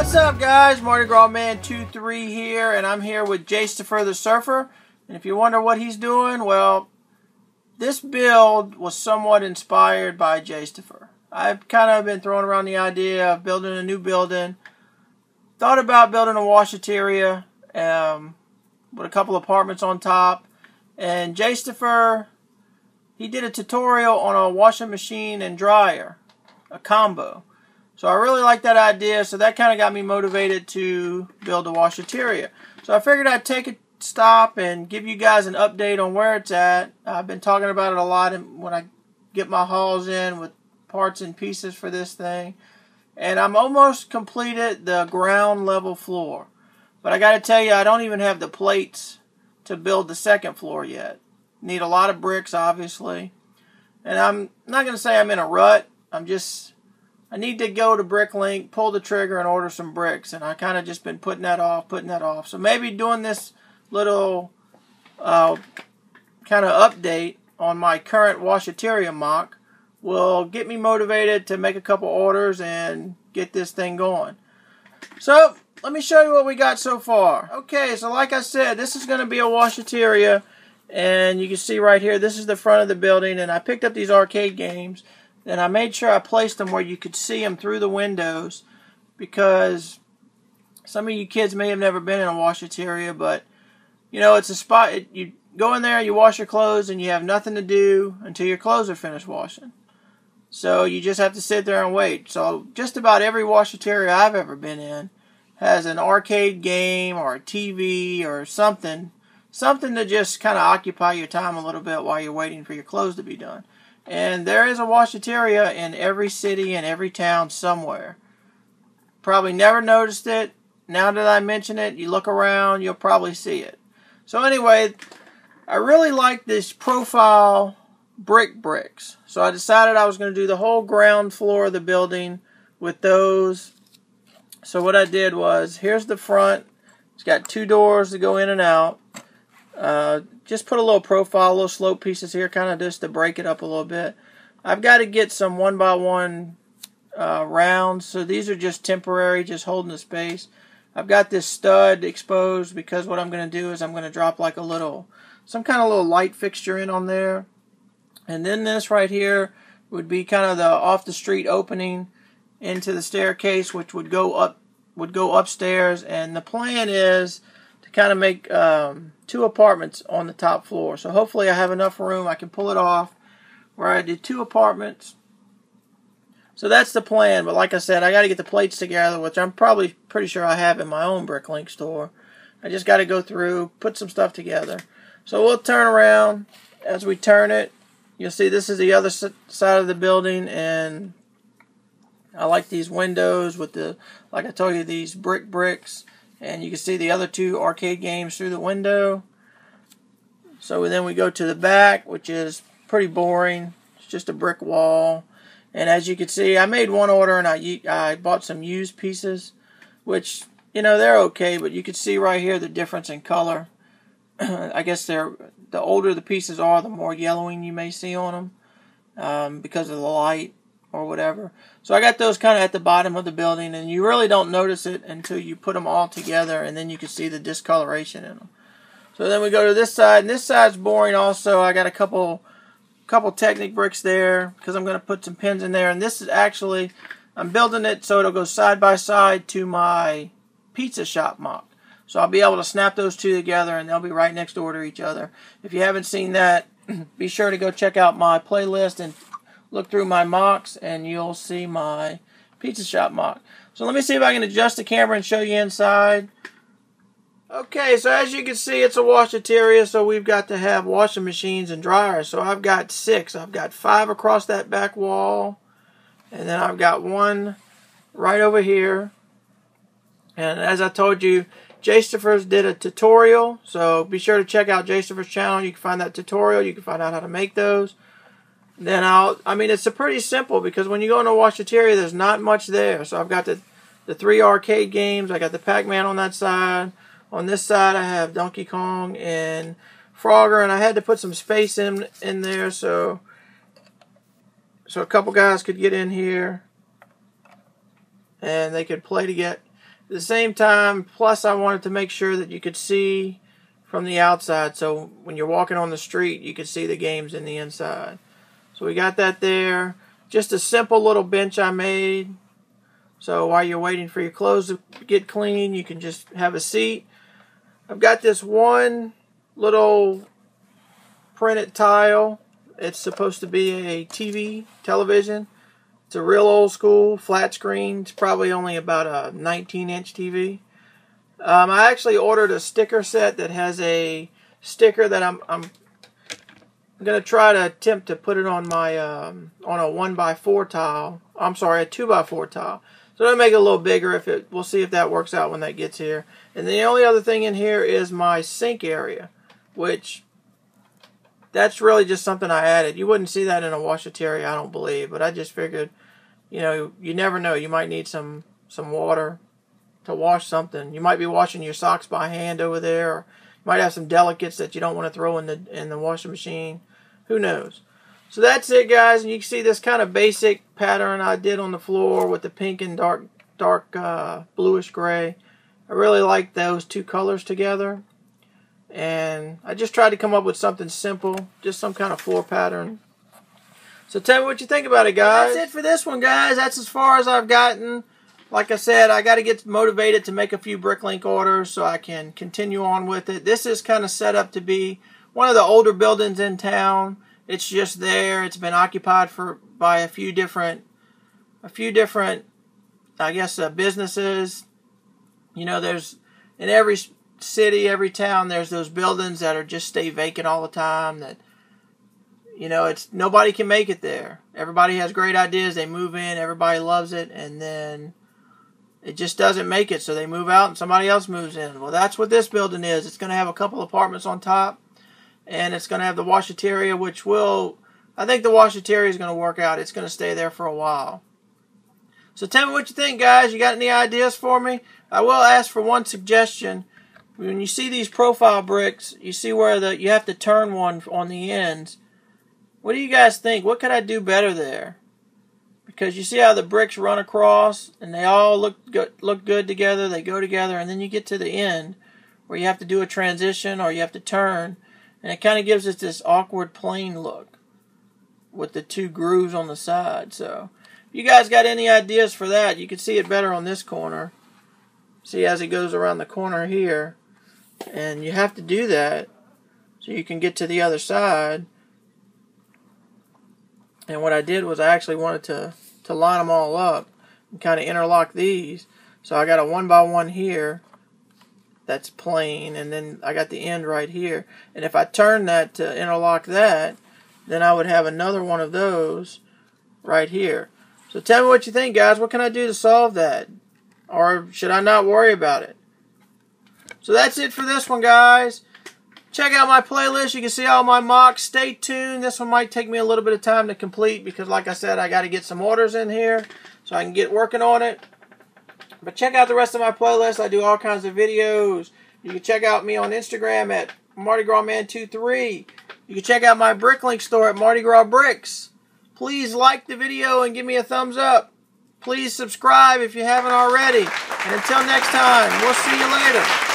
What's up, guys? Mardigrasman23 here, and I'm here with Jastifer the Surfer. And if you wonder what he's doing, well, this build was somewhat inspired by Jastifer. I've kind of been throwing around the idea of building a new building. Thought about building a washateria with a couple apartments on top. And Jastifer, he did a tutorial on a washing machine and dryer, a combo. So I really like that idea, so that kind of got me motivated to build a washateria. So I figured I'd take a stop and give you guys an update on where it's at. I've been talking about it a lot when I get my hauls in with parts and pieces for this thing. And I'm almost completed the ground level floor. But I got to tell you, I don't even have the plates to build the second floor yet. Need a lot of bricks, obviously. And I'm not going to say I'm in a rut. I need to go to Bricklink, pull the trigger, and order some bricks. And I kind of just been putting that off. So maybe doing this little kind of update on my current washateria MOC will get me motivated to make a couple orders and get this thing going. So let me show you what we got so far. Okay, so like I said, this is going to be a washateria. And you can see right here, this is the front of the building. And I picked up these arcade games. And I made sure I placed them where you could see them through the windows, because some of you kids may have never been in a washateria, but you know, it's a spot. You go in there, you wash your clothes, and you have nothing to do until your clothes are finished washing. So you just have to sit there and wait. So just about every washateria I've ever been in has an arcade game or a TV or something to just kind of occupy your time a little bit while you're waiting for your clothes to be done. And there is a washateria in every city and every town somewhere. Probably never noticed it. Now that I mention it, you look around, you'll probably see it. So anyway, I really like this profile bricks. So I decided I was going to do the whole ground floor of the building with those. So what I did was, here's the front. It's got two doors to go in and out. Just put a little profile, little slope pieces here, kind of just to break it up a little bit. I've got to get some 1x1 rounds, so these are just temporary, just holding the space. I've got this stud exposed because what I'm going to do is I'm going to drop like some kind of little light fixture in on there. And then this right here would be kind of the off the street opening into the staircase, which would go upstairs. And the plan is to kind of make two apartments on the top floor. So hopefully I have enough room. I can pull it off where I did two apartments. So that's the plan. But like I said, I got to get the plates together, which I'm probably pretty sure I have in my own Bricklink store. I just got to go through, put some stuff together. So we'll turn around. As we turn it, you'll see this is the other side of the building. And I like these windows with the, like I told you, these bricks. And you can see the other two arcade games through the window. So then we go to the back, which is pretty boring. It's just a brick wall. And as you can see, I made one order and I bought some used pieces, which, you know, they're okay. But you can see right here the difference in color. I guess the older the pieces are, the more yellowing you may see on them because of the light or whatever. So I got those kind of at the bottom of the building, and you really don't notice it until you put them all together, and then you can see the discoloration in them. So then we go to this side, and this side's boring also. I got a couple Technic bricks there because I'm going to put some pins in there, and this is actually, I'm building it so it'll go side by side to my pizza shop MOC. So I'll be able to snap those two together, and they'll be right next door to each other. If you haven't seen that, be sure to go check out my playlist and look through my MOCs, and you'll see my pizza shop MOC. So let me see if I can adjust the camera and show you inside. Okay, so as you can see, it's a washateria, so we've got to have washing machines and dryers. So I've got 6. I've got 5 across that back wall, and then I've got one right over here. And as I told you, Jastifer's did a tutorial, so be sure to check out Jastifer's channel. You can find that tutorial. You can find out how to make those. Then I mean, it's pretty simple because when you go into a washateria, there's not much there. So I've got the 3 arcade games. I got the Pac-Man on that side. On this side, I have Donkey Kong and Frogger, and I had to put some space in there so a couple guys could get in here and they could play the same time, plus I wanted to make sure that you could see from the outside, so when you're walking on the street you could see the games in the inside. So we got that there. Just a simple little bench I made, so while you're waiting for your clothes to get clean, you can just have a seat. I've got this one little printed tile. It's supposed to be a television. It's a real old school flat screen. It's probably only about a 19-inch TV. I actually ordered a sticker set that has a sticker that I'm going to try to attempt to put it on my on a 1x4 tile. I'm sorry, a 2x4 tile. So I'll make it a little bigger. We'll see if that works out when that gets here. And the only other thing in here is my sink area, which that's really just something I added. You wouldn't see that in a washateria, I don't believe, but I just figured, you know, you never know. You might need some water to wash something. You might be washing your socks by hand over there, or you might have some delicates that you don't want to throw in the washing machine. Who knows? So that's it, guys. And you can see this kind of basic pattern I did on the floor with the pink and dark bluish gray. I really like those two colors together. And I just tried to come up with something simple, just some kind of floor pattern. So tell me what you think about it, guys. That's it for this one, guys. That's as far as I've gotten. Like I said, I got to get motivated to make a few bricklink orders so I can continue on with it. This is kind of set up to be one of the older buildings in town. It's just there. It's been occupied by a few different, I guess, businesses. You know, there's in every city, every town, there's those buildings that are just stay vacant all the time. That, you know, it's nobody can make it there. Everybody has great ideas. They move in. Everybody loves it, and then it just doesn't make it. So they move out, and somebody else moves in. Well, that's what this building is. It's going to have a couple apartments on top. And it's going to have the washateria, which I think the washateria is going to work out. It's going to stay there for a while. So tell me what you think, guys. You got any ideas for me? I will ask for one suggestion. When you see these profile bricks, you see where you have to turn one on the ends. What do you guys think? What could I do better there? Because you see how the bricks run across, and they all look good together. They go together, and then you get to the end where you have to do a transition or you have to turn. And it kind of gives us this awkward plane look with the two grooves on the side. So if you guys got any ideas for that, you can see it better on this corner. See, as it goes around the corner here. And you have to do that so you can get to the other side. And what I did was I actually wanted to line them all up and kind of interlock these. So I got a 1x1 here. That's plain, and then I got the end right here. And if I turn that to interlock that, then I would have another one of those right here. So tell me what you think, guys. What can I do to solve that? Or should I not worry about it? So that's it for this one, guys. Check out my playlist. You can see all my MOCs. Stay tuned. This one might take me a little bit of time to complete because, like I said, I got to get some orders in here so I can get working on it. But check out the rest of my playlist. I do all kinds of videos. You can check out me on Instagram at Mardigrasman23. You can check out my bricklink store at Mardi Gras Bricks. Please like the video and give me a thumbs up. Please subscribe if you haven't already. And until next time, we'll see you later.